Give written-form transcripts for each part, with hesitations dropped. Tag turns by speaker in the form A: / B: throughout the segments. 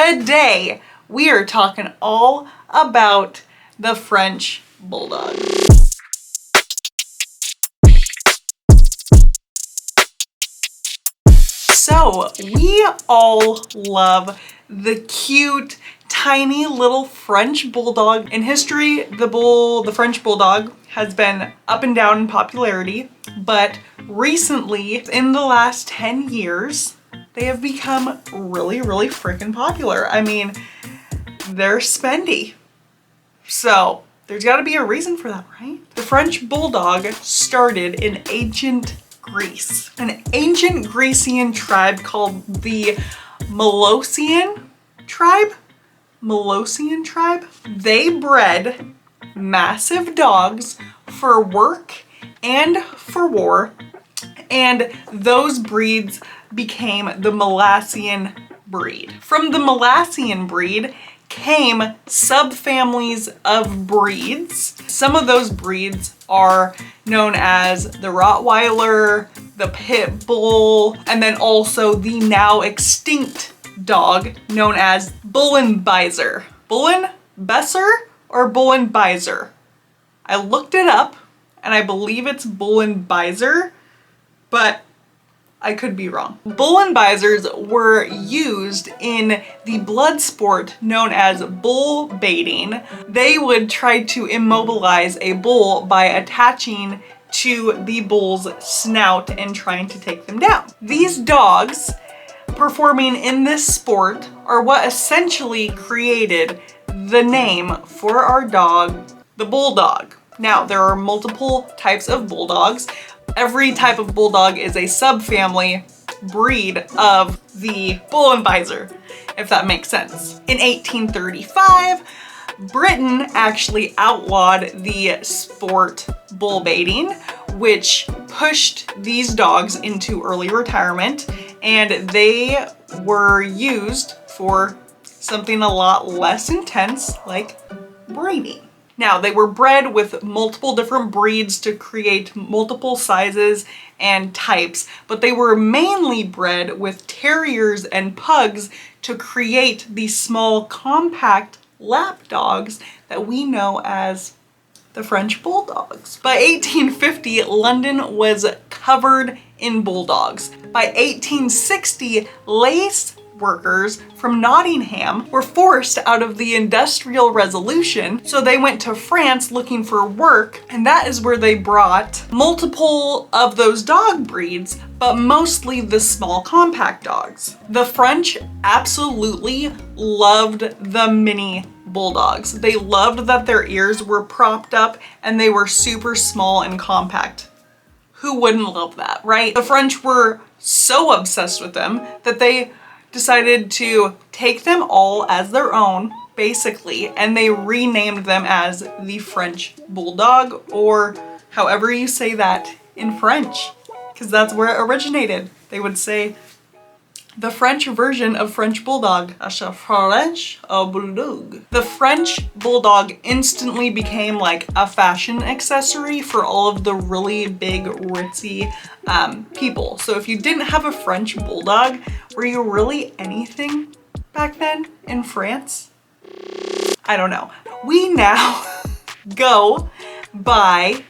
A: Today, we are talking all about the French Bulldog. So, we all love the cute, tiny little French Bulldog. In history, the French Bulldog has been up and down in popularity, but recently, in the last 10 years, they have become really freaking popular. I mean, they're spendy. So, there's gotta be a reason for that, right? The French Bulldog started in ancient Greece. An ancient Grecian tribe called the Molossian Tribe. Molossian Tribe. They bred massive dogs for work and for war, and those breeds became the Molossian breed. From the Molossian breed came subfamilies of breeds. Some of those breeds are known as the Rottweiler, the Pit Bull, and then also the now extinct dog known as Bullenbeiser. Bullenbesser or Bullenbeiser? I looked it up and I believe it's Bullenbeiser, but I could be wrong. Bullenbeisers were used in the blood sport known as bull baiting. They would try to immobilize a bull by attaching to the bull's snout and trying to take them down. These dogs performing in this sport are what essentially created the name for our dog, the Bulldog. Now, there are multiple types of bulldogs. Every type of bulldog is a subfamily breed of the Bullenbeiser, if that makes sense. In 1835, Britain actually outlawed the sport bull baiting, which pushed these dogs into early retirement, and they were used for something a lot less intense, like breeding. Now, they were bred with multiple different breeds to create multiple sizes and types, but they were mainly bred with terriers and pugs to create these small, compact lap dogs that we know as the French Bulldogs. By 1850, London was covered in bulldogs. By 1860, lace workers from Nottingham were forced out of the Industrial Revolution, so they went to France looking for work, and that is where they brought multiple of those dog breeds, but mostly the small compact dogs. The French absolutely loved the mini bulldogs. They loved that their ears were propped up and they were super small and compact. Who wouldn't love that, right? The French were so obsessed with them that they decided to take them all as their own, basically, and they renamed them as the French Bulldog, or however you say that in French, because that's where it originated. They would say the French version of French Bulldog, French Bulldog. The French Bulldog instantly became like a fashion accessory for all of the really big, ritzy people. So if you didn't have a French Bulldog, were you really anything back then in France? I don't know. We now go by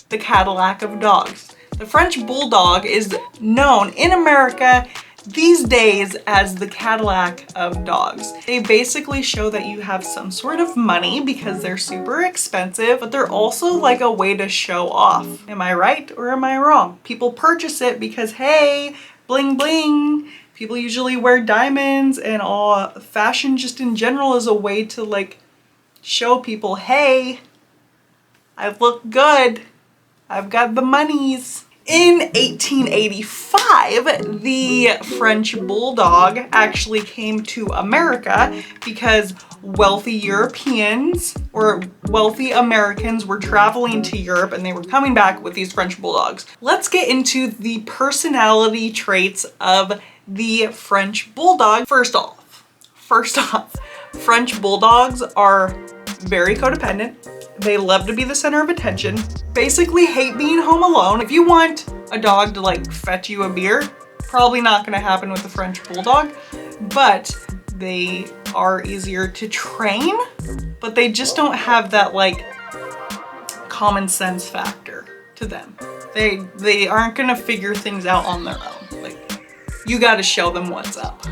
A: the Cadillac of dogs. The French Bulldog is known in America these days as the Cadillac of dogs. They basically show that you have some sort of money because they're super expensive, but they're also like a way to show off. Am I right or am I wrong? People purchase it because, hey, bling bling. People usually wear diamonds, and all fashion just in general is a way to like show people, hey, I look good. I've got the monies. In 1885, the French Bulldog actually came to America because wealthy Europeans or wealthy Americans were traveling to Europe and they were coming back with these French Bulldogs. Let's get into the personality traits of the French Bulldog. First off, French Bulldogs are very codependent. They love to be the center of attention, basically hate being home alone. If you want a dog to like fetch you a beer, probably not gonna happen with the French Bulldog, but They are easier to train, but they just don't have that like common sense factor to them. They aren't gonna figure things out on their own. Like, you gotta show them what's up.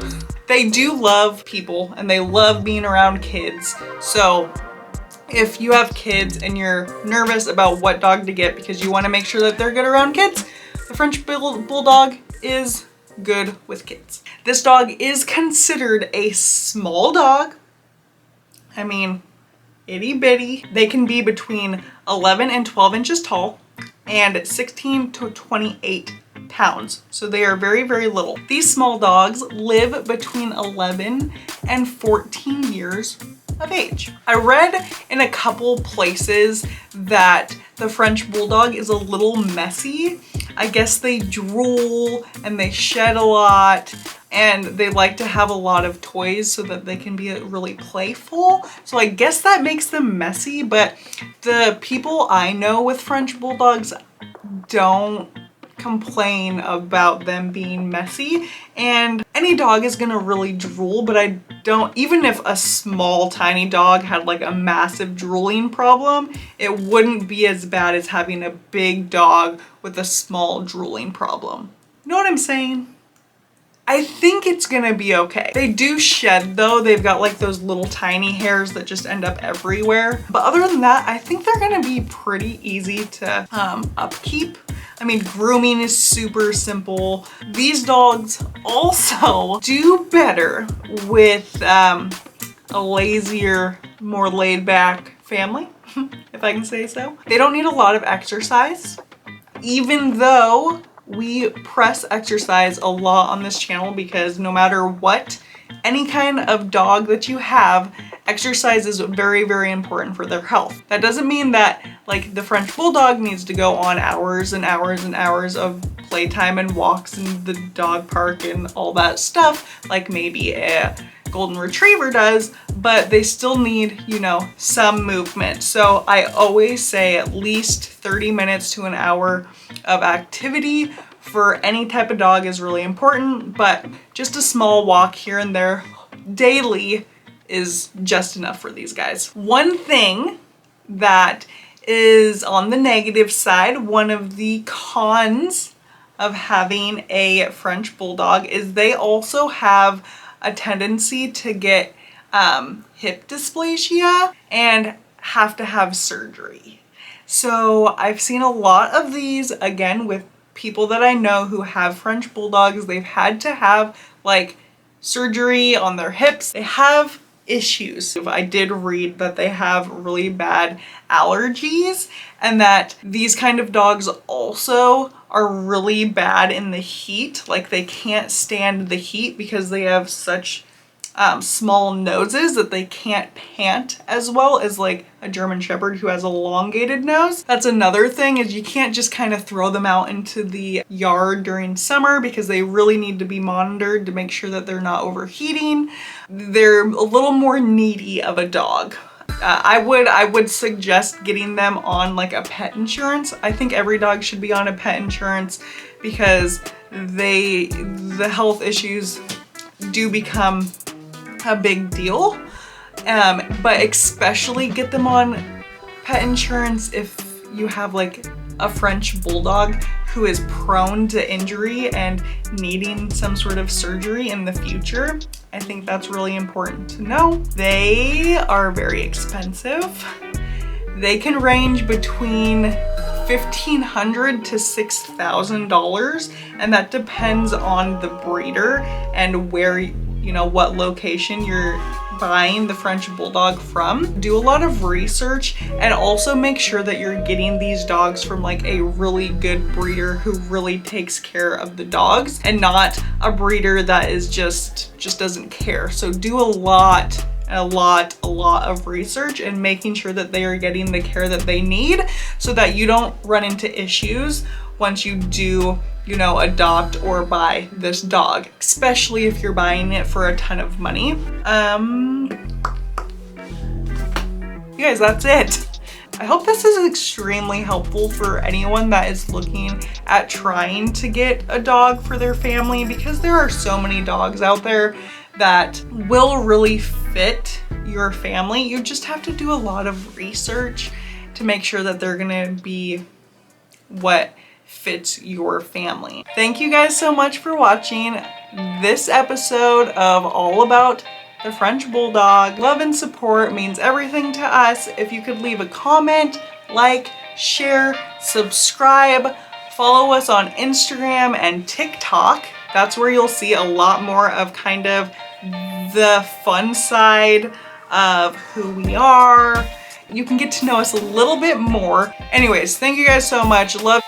A: They do love people and they love being around kids. So if you have kids and you're nervous about what dog to get because you wanna make sure that they're good around kids, the French Bulldog is good with kids. This dog is considered a small dog. I mean, itty bitty. They can be between 11 and 12 inches tall and 16 to 28 pounds. So they are very, very little. These small dogs live between 11 and 14 years of age. I read in a couple places that the French Bulldog is a little messy. I guess they drool and they shed a lot and they like to have a lot of toys so that they can be really playful. So I guess that makes them messy, but the people I know with French Bulldogs don't complain about them being messy. And any dog is gonna really drool, but I don't, even if a small tiny dog had like a massive drooling problem, it wouldn't be as bad as having a big dog with a small drooling problem. You know what I'm saying? I think it's gonna be okay. They do shed though. They've got like those little tiny hairs that just end up everywhere. But other than that, I think they're gonna be pretty easy to upkeep. I mean, grooming is super simple. These dogs also do better with a lazier, more laid back family, if I can say so. They don't need a lot of exercise, even though we press exercise a lot on this channel, because no matter what, any kind of dog that you have, exercise is very, very important for their health. That doesn't mean that like the French Bulldog needs to go on hours and hours and hours of playtime and walks in the dog park and all that stuff like maybe a Golden Retriever does, but they still need, you know, some movement. So I always say at least 30 minutes to an hour of activity for any type of dog is really important, but just a small walk here and there daily is just enough for these guys. One thing that is on the negative side, one of the cons of having a French Bulldog is they also have a tendency to get hip dysplasia and have to have surgery. So I've seen a lot of these, again, with people that I know who have French Bulldogs. They've had to have like surgery on their hips. They have issues. I did read that they have really bad allergies and that these kind of dogs also are really bad in the heat. Like they can't stand the heat because they have such small noses that they can't pant as well as like a German Shepherd who has a elongated nose. That's another thing, is you can't just kind of throw them out into the yard during summer because they really need to be monitored to make sure that they're not overheating. They're a little more needy of a dog. I would suggest getting them on like a pet insurance. I think every dog should be on a pet insurance because the health issues do become a big deal, but especially get them on pet insurance if you have like a French Bulldog who is prone to injury and needing some sort of surgery in the future. I think that's really important to know. They are very expensive. They can range between $1,500 to $6,000, and that depends on the breeder and where, you know, what location you're buying the French Bulldog from. Do a lot of research and also make sure that you're getting these dogs from like a really good breeder who really takes care of the dogs and not a breeder that is just doesn't care. So do a lot of research and making sure that they are getting the care that they need so that you don't run into issues once you do, you know, adopt or buy this dog, especially if you're buying it for a ton of money. You guys, that's it. I hope this is extremely helpful for anyone that is looking at trying to get a dog for their family, because there are so many dogs out there that will really fit your family. You just have to do a lot of research to make sure that they're gonna be what fits your family. Thank you guys so much for watching this episode of All About the French Bulldog. Love and support means everything to us. If you could leave a comment, like, share, subscribe, follow us on Instagram and TikTok. That's where you'll see a lot more of kind of the fun side of who we are. You can get to know us a little bit more. Anyways, thank you guys so much. Love